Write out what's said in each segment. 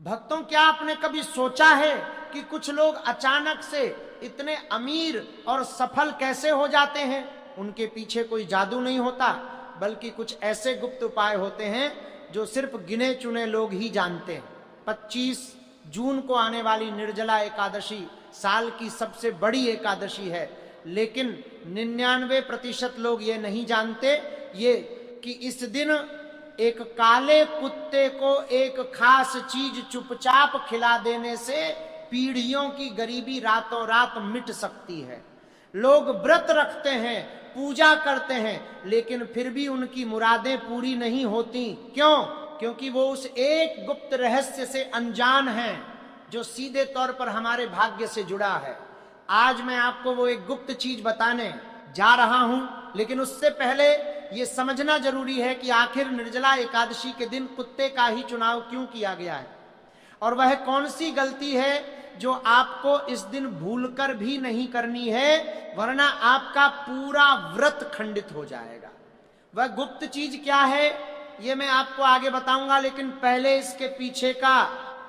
भक्तों, क्या आपने कभी सोचा है कि कुछ लोग अचानक से इतने अमीर और सफल कैसे हो जाते हैं? उनके पीछे कोई जादू नहीं होता, बल्कि कुछ ऐसे गुप्त उपाय होते हैं जो सिर्फ गिने चुने लोग ही जानते हैं। 25 जून को आने वाली निर्जला एकादशी साल की सबसे बड़ी एकादशी है, लेकिन 99% लोग ये नहीं जानते ये कि इस दिन एक काले कुत्ते को एक खास चीज चुपचाप खिला देने से पीढ़ियों की गरीबी रातों रात मिट सकती है। लोग व्रत रखते हैं, पूजा करते हैं, लेकिन फिर भी उनकी मुरादें पूरी नहीं होती। क्यों? क्योंकि वो उस एक गुप्त रहस्य से अनजान हैं जो सीधे तौर पर हमारे भाग्य से जुड़ा है। आज मैं आपको वो एक गुप्त चीज बताने जा रहा हूं, लेकिन उससे पहले ये समझना जरूरी है कि आखिर निर्जला एकादशी के दिन कुत्ते का ही चुनाव क्यों किया गया है, और वह कौन सी गलती है जो आपको इस दिन भूलकर भी नहीं करनी है, वरना आपका पूरा व्रत खंडित हो जाएगा। वह गुप्त चीज क्या है ये मैं आपको आगे बताऊंगा, लेकिन पहले इसके पीछे का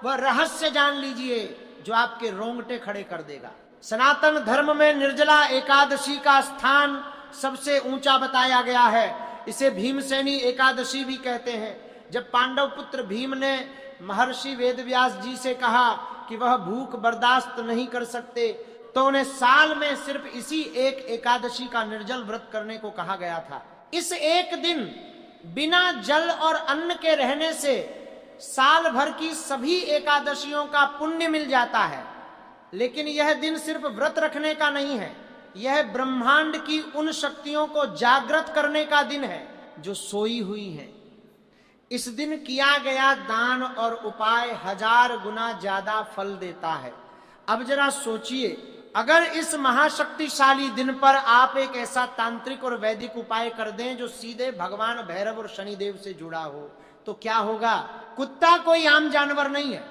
वह रहस्य जान लीजिए जो आपके रोंगटे खड़े कर देगा। सनातन धर्म में निर्जला एकादशी का स्थान सबसे ऊंचा बताया गया है। इसे भीमसेनी एकादशी भी कहते हैं। जब पांडव पुत्र भीम ने महर्षि वेदव्यास जी से कहा कि वह भूख बर्दाश्त नहीं कर सकते, तो उन्हें साल में सिर्फ इसी एक एकादशी का निर्जल व्रत करने को कहा गया था। इस एक दिन बिना जल और अन्न के रहने से साल भर की सभी एकादशियों का पुण्य मिल जाता है। लेकिन यह दिन सिर्फ व्रत रखने का नहीं है, यह ब्रह्मांड की उन शक्तियों को जागृत करने का दिन है जो सोई हुई हैं। इस दिन किया गया दान और उपाय 1000 गुना ज्यादा फल देता है। अब जरा सोचिए, अगर इस महाशक्तिशाली दिन पर आप एक ऐसा तांत्रिक और वैदिक उपाय कर दें जो सीधे भगवान भैरव और शनिदेव से जुड़ा हो, तो क्या होगा? कुत्ता कोई आम जानवर नहीं है।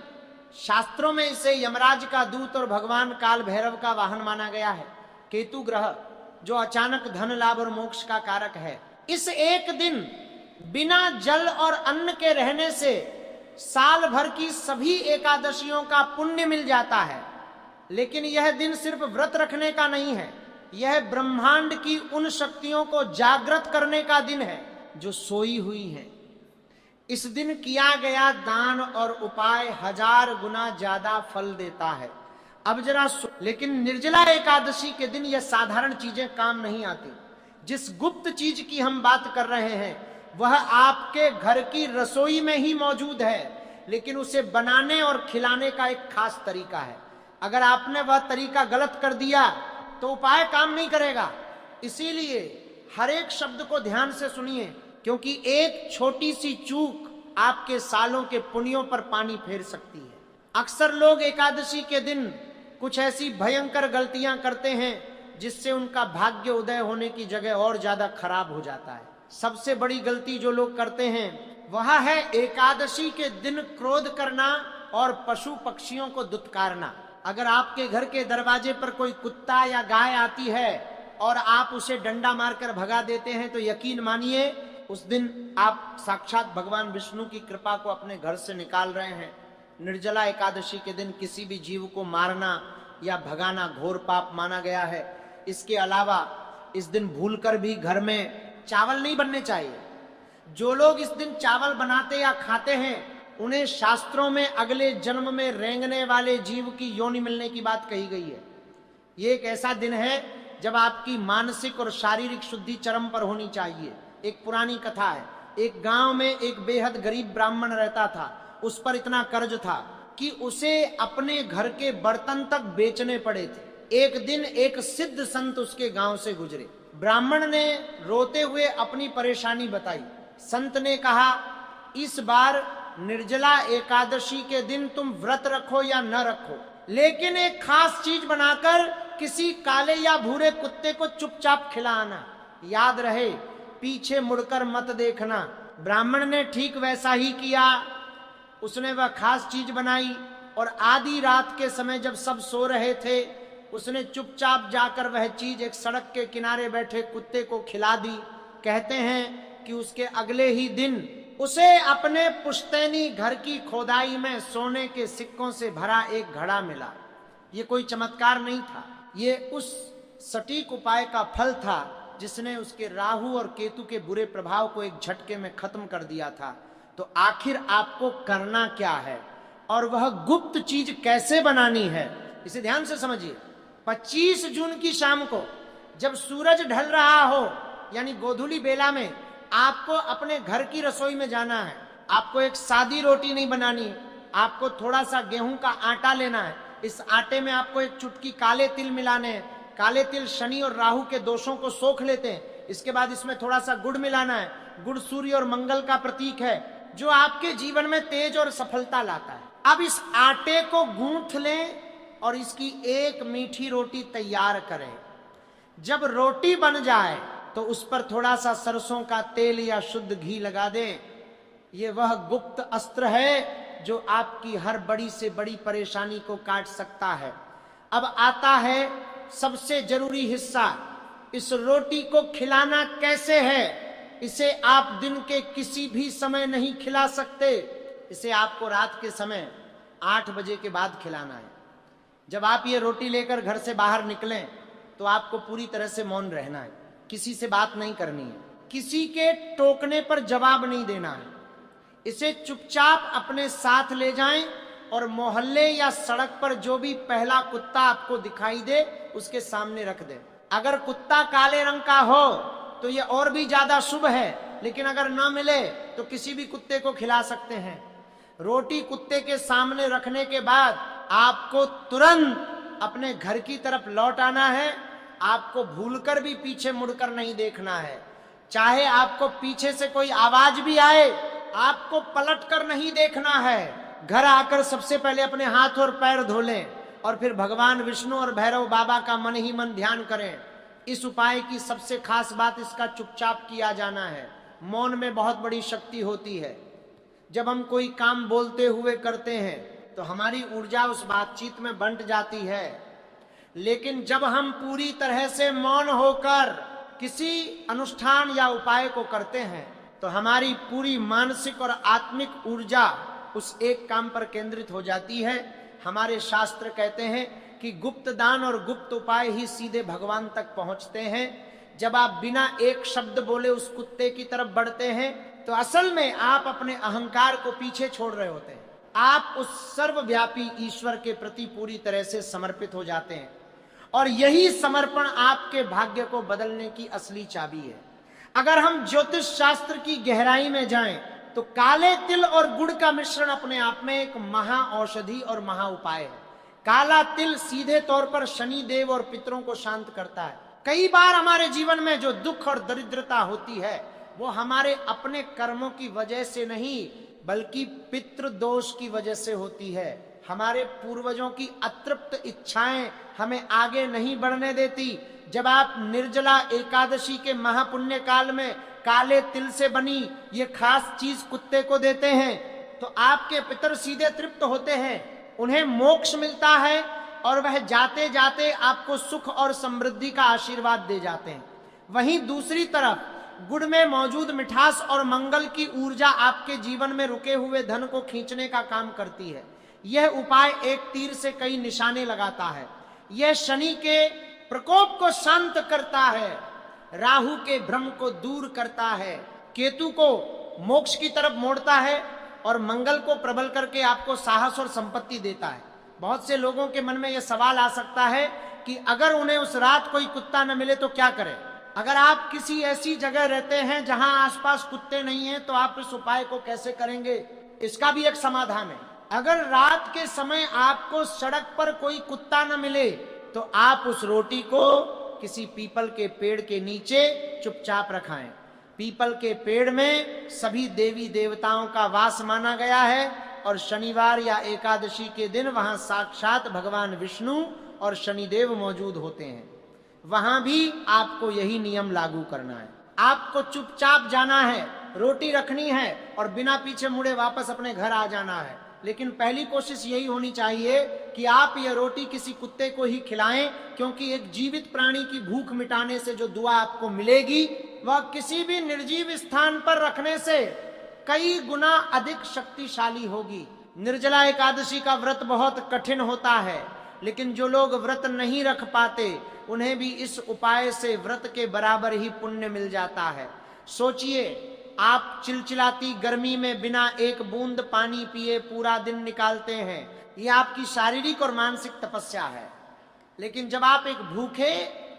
शास्त्रों में इसे यमराज का दूत और भगवान काल भैरव का वाहन माना गया है। केतु ग्रह जो अचानक धन लाभ और मोक्ष का कारक है। इस एक दिन बिना जल और अन्न के रहने से साल भर की सभी एकादशियों का पुण्य मिल जाता है। लेकिन यह दिन सिर्फ व्रत रखने का नहीं है, यह ब्रह्मांड की उन शक्तियों को जागृत करने का दिन है जो सोई हुई हैं। इस दिन किया गया दान और उपाय 1000 गुना ज्यादा फल देता है। अब जरा लेकिन निर्जला एकादशी के दिन यह साधारण चीजें काम नहीं आती। जिस गुप्त चीज की हम बात कर रहे हैं वह आपके घर की रसोई में ही मौजूद है, लेकिन उसे बनाने और खिलाने का एक खास तरीका है। अगर आपने वह तरीका गलत कर दिया तो उपाय काम नहीं करेगा। इसीलिए हर एक शब्द को ध्यान से सुनिए, क्योंकि एक छोटी सी चूक आपके सालों के पुण्यों पर पानी फेर सकती है। अक्सर लोग एकादशी के दिन कुछ ऐसी भयंकर गलतियां करते हैं जिससे उनका भाग्य उदय होने की जगह और ज्यादा खराब हो जाता है। सबसे बड़ी गलती जो लोग करते हैं वह है एकादशी के दिन क्रोध करना और पशु पक्षियों को दुत्कारना। अगर आपके घर के दरवाजे पर कोई कुत्ता या गाय आती है और आप उसे डंडा मारकर भगा देते हैं, तो यकीन मानिए उस दिन आप साक्षात भगवान विष्णु की कृपा को अपने घर से निकाल रहे हैं। निर्जला एकादशी के दिन किसी भी जीव को मारना या भगाना घोर पाप माना गया है। इसके अलावा इस दिन भूलकर भी घर में चावल नहीं बनने चाहिए। जो लोग इस दिन चावल बनाते या खाते हैं उन्हें शास्त्रों में अगले जन्म में रेंगने वाले जीव की योनि मिलने की बात कही गई है। ये एक ऐसा दिन है जब आपकी मानसिक और शारीरिक शुद्धि चरम पर होनी चाहिए। एक पुरानी कथा है, एक गांव में एक बेहद गरीब ब्राह्मण रहता था। उस पर इतना कर्ज था कि उसे अपने घर के बर्तन तक बेचने पड़े थे। एक दिन एक सिद्ध संत उसके गांव से गुजरे। ब्राह्मण ने रोते हुए अपनी परेशानी बताई। संत ने कहा, इस बार निर्जला एकादशी के दिन तुम व्रत रखो या न रखो, लेकिन एक खास चीज बनाकर किसी काले या भूरे कुत्ते को चुपचाप खिलाना। याद रहे, पीछे मुड़कर मत देखना। ब्राह्मण ने ठीक वैसा ही किया। उसने वह खास चीज बनाई और आधी रात के समय जब सब सो रहे थे उसने चुपचाप जाकर वह चीज एक सड़क के किनारे बैठे कुत्ते को खिला दी। कहते हैं कि उसके अगले ही दिन उसे अपने पुश्तैनी घर की खोदाई में सोने के सिक्कों से भरा एक घड़ा मिला। ये कोई चमत्कार नहीं था, ये उस सटीक उपाय का फल था जिसने उसके राहु और केतु के बुरे प्रभाव को एक झटके में खत्म कर दिया था। तो आखिर आपको करना क्या है और वह गुप्त चीज कैसे बनानी है, इसे ध्यान से समझिए। 25 जून की शाम को जब सूरज ढल रहा हो, यानी गोधूली बेला में, आपको अपने घर की रसोई में जाना है। आपको एक सादी रोटी नहीं बनानी है, आपको थोड़ा सा गेहूं का आटा लेना है। इस आटे में आपको एक चुटकी काले तिल मिलाने हैं। काले तिल शनि और राहु के दोषों को सोख लेते हैं। इसके बाद इसमें थोड़ा सा गुड़ मिलाना है। गुड़ सूर्य और मंगल का प्रतीक है जो आपके जीवन में तेज और सफलता लाता है। अब इस आटे को गूंथ लें और इसकी एक मीठी रोटी तैयार करें। जब रोटी बन जाए तो उस पर थोड़ा सा सरसों का तेल या शुद्ध घी लगा दें। ये वह गुप्त अस्त्र है जो आपकी हर बड़ी से बड़ी परेशानी को काट सकता है। अब आता है सबसे जरूरी हिस्सा, इस रोटी को खिलाना कैसे है। इसे आप दिन के किसी भी समय नहीं खिला सकते। इसे आपको रात के समय 8 बजे के बाद खिलाना है। जब आप ये रोटी लेकर घर से बाहर निकलें तो आपको पूरी तरह से मौन रहना है, किसी से बात नहीं करनी है, किसी के टोकने पर जवाब नहीं देना है। इसे चुपचाप अपने साथ ले जाएं और मोहल्ले या सड़क पर जो भी पहला कुत्ता आपको दिखाई दे उसके सामने रख दें। अगर कुत्ता काले रंग का हो तो ये और भी ज्यादा शुभ है, लेकिन अगर ना मिले तो किसी भी कुत्ते को खिला सकते हैं। रोटी कुत्ते के सामने रखने के बाद आपको तुरंत अपने घर की तरफ लौट आना है। आपको भूलकर भी पीछे मुड़कर नहीं देखना है। चाहे आपको पीछे से कोई आवाज भी आए, आपको पलटकर नहीं देखना है। घर आकर सबसे पहले अपने हाथ और पैर धो लें और फिर भगवान विष्णु और भैरव बाबा का मन ही मन ध्यान करें। इस उपाय की सबसे खास बात, इसका चुपचाप किया जाना है। मौन में बहुत बड़ी शक्ति होती है। जब हम कोई काम बोलते हुए करते हैं तो हमारी ऊर्जा उस बातचीत में बंट जाती है, लेकिन जब हम पूरी तरह से मौन होकर किसी अनुष्ठान या उपाय को करते हैं तो हमारी पूरी मानसिक और आत्मिक ऊर्जा उस एक काम पर केंद्रित हो जाती है। हमारे शास्त्र कहते हैं कि गुप्त दान और गुप्त उपाय ही सीधे भगवान तक पहुंचते हैं। जब आप बिना एक शब्द बोले उस कुत्ते की तरफ बढ़ते हैं तो असल में आप अपने अहंकार को पीछे छोड़ रहे होते हैं। आप उस सर्वव्यापी ईश्वर के प्रति पूरी तरह से समर्पित हो जाते हैं और यही समर्पण आपके भाग्य को बदलने की असली चाबी है। अगर हम ज्योतिष शास्त्र की गहराई में जाएं तो काले तिल और गुड़ का मिश्रण अपने आप में एक महा औषधि और महा उपाय है। काला तिल सीधे तौर पर शनि देव और पितरों को शांत करता है। कई बार हमारे जीवन में जो दुख और दरिद्रता होती है वो हमारे अपने कर्मों की वजह से नहीं बल्कि पितृ दोष की वजह से होती है। हमारे पूर्वजों की अतृप्त इच्छाएं हमें आगे नहीं बढ़ने देती। जब आप निर्जला एकादशी के महापुण्य काल में काले तिल से बनी ये खास चीज कुत्ते को देते हैं तो आपके पितर सीधे तृप्त होते हैं, उन्हें मोक्ष मिलता है और वह जाते जाते आपको सुख और समृद्धि का आशीर्वाद दे जाते हैं। वहीं दूसरी तरफ गुड़ में मौजूद मिठास और मंगल की ऊर्जा आपके जीवन में रुके हुए धन को खींचने का काम करती है। यह उपाय एक तीर से कई निशाने लगाता है। यह शनि के प्रकोप को शांत करता है, राहु के भ्रम को दूर करता है, केतु को मोक्ष की तरफ मोड़ता है और मंगल को प्रबल करके आपको साहस और संपत्ति देता है। बहुत से लोगों के मन में यह सवाल आ सकता है कि अगर उन्हें उस रात कोई कुत्ता न मिले तो क्या करें। अगर आप किसी ऐसी जगह रहते हैं जहां आसपास कुत्ते नहीं हैं तो आप इस उपाय को कैसे करेंगे, इसका भी एक समाधान है। अगर रात के समय आपको सड़क पर कोई कुत्ता न मिले तो आप उस रोटी को किसी पीपल के पेड़ के नीचे चुपचाप रखाएं। पीपल के पेड़ में सभी देवी देवताओं का वास माना गया है और शनिवार या एकादशी के दिन वहां साक्षात भगवान विष्णु और शनिदेव मौजूद होते हैं। वहां भी आपको यही नियम लागू करना है। आपको चुपचाप जाना है, रोटी रखनी है और बिना पीछे मुड़े वापस अपने घर आ जाना है। लेकिन पहली कोशिश यही होनी चाहिए कि आप यह रोटी किसी कुत्ते को ही खिलाएं, क्योंकि एक जीवित प्राणी की भूख मिटाने से जो दुआ आपको मिलेगी वह किसी भी निर्जीव स्थान पर रखने से कई गुना अधिक शक्तिशाली होगी। निर्जला एकादशी का व्रत बहुत कठिन होता है, लेकिन जो लोग व्रत नहीं रख पाते उन्हें भी इस उपाय से व्रत के बराबर ही पुण्य मिल जाता है। सोचिए, आप चिलचिलाती गर्मी में बिना एक बूंद पानी पिए पूरा दिन निकालते हैं, यह आपकी शारीरिक और मानसिक तपस्या है। लेकिन जब आप एक भूखे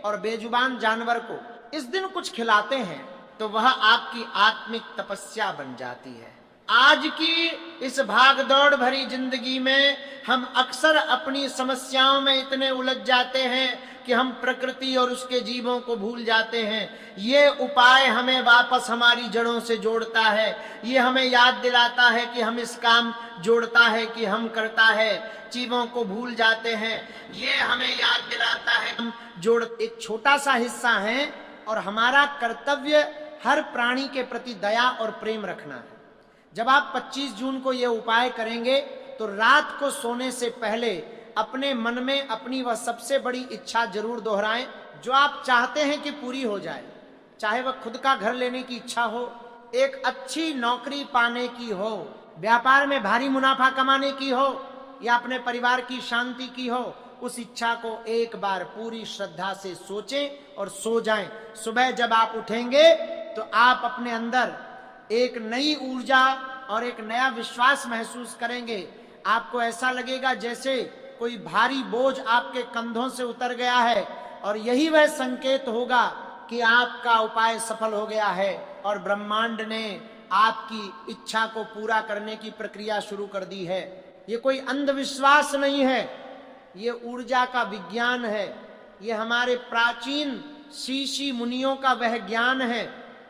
और बेजुबान जानवर को इस दिन कुछ खिलाते हैं तो वह आपकी आत्मिक तपस्या बन जाती है। आज की इस भागदौड़ भरी जिंदगी में हम अक्सर अपनी समस्याओं में इतने उलझ जाते हैं कि हम प्रकृति और उसके जीवों को भूल जाते हैं। ये उपाय हमें वापस हमारी जड़ों से जोड़ता है। ये हमें याद दिलाता है कि हम इस काम जोड़ता है कि हम करता है, जीवों को भूल जाते हैं। ये हमें याद दिलाता है हम जोड़ एक छोटा सा हिस्सा है और हमारा कर्तव्य हर प्राणी के प्रति दया और प्रेम रखना है। जब आप 25 जून को यह उपाय करेंगे तो रात को सोने से पहले अपने मन में अपनी वह सबसे बड़ी इच्छा जरूर दोहराएं जो आप चाहते हैं कि पूरी हो जाए। चाहे वह खुद का घर लेने की इच्छा हो, एक अच्छी नौकरी पाने की हो, व्यापार में भारी मुनाफा कमाने की हो, या अपने परिवार की शांति की हो, उस इच्छा को एक बार पूरी श्रद्धा से सोचें और सो जाएं। सुबह जब आप उठेंगे तो आप अपने अंदर एक नई ऊर्जा और एक नया विश्वास महसूस करेंगे। आपको ऐसा लगेगा जैसे कोई भारी बोझ आपके कंधों से उतर गया है, और यही वह संकेत होगा कि आपका उपाय सफल हो गया है और ब्रह्मांड ने आपकी इच्छा को पूरा करने की प्रक्रिया शुरू कर दी है। ये कोई अंधविश्वास नहीं है, ये ऊर्जा का विज्ञान है। ये हमारे प्राचीन ऋषि मुनियों का वह ज्ञान है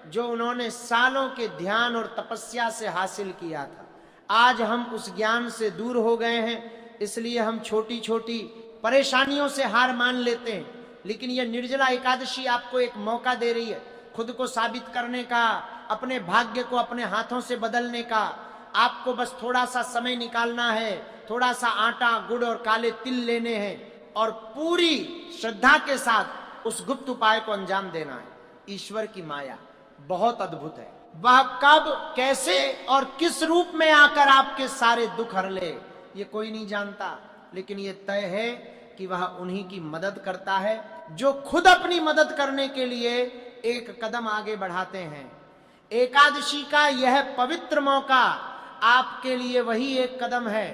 जो उन्होंने सालों के ध्यान और तपस्या से हासिल किया था। आज हम उस ज्ञान से दूर हो गए हैं, इसलिए हम छोटी छोटी परेशानियों से हार मान लेते हैं। लेकिन यह निर्जला एकादशी आपको एक मौका दे रही है खुद को साबित करने का, अपने भाग्य को अपने हाथों से बदलने का। आपको बस थोड़ा सा समय निकालना है, थोड़ा सा आटा, गुड़ और काले तिल लेने हैं और पूरी श्रद्धा के साथ उस गुप्त उपाय को अंजाम देना है। ईश्वर की माया बहुत अद्भुत है। वह कब, कैसे और किस रूप में आकर आपके सारे दुख हर ले, ये कोई नहीं जानता। लेकिन ये तय है कि वह उन्हीं की मदद करता है जो खुद अपनी मदद करने के लिए एक कदम आगे बढ़ाते हैं। एकादशी का यह पवित्र मौका आपके लिए वही एक कदम है।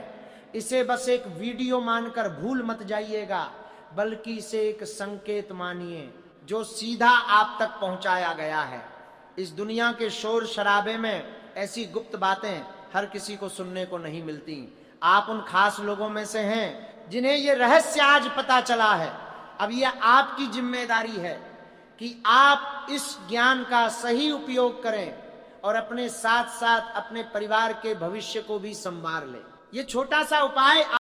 इसे बस एक वीडियो मानकर भूल मत जाइएगा, बल्कि इसे एक संकेत मानिए जो सीधा आप तक पहुंचाया गया है। इस दुनिया के शोर शराबे में ऐसी गुप्त बातें हर किसी को सुनने को नहीं मिलती। आप उन खास लोगों में से हैं जिन्हें ये रहस्य आज पता चला है। अब यह आपकी जिम्मेदारी है कि आप इस ज्ञान का सही उपयोग करें और अपने साथ साथ अपने परिवार के भविष्य को भी संवार लें। ये छोटा सा उपाय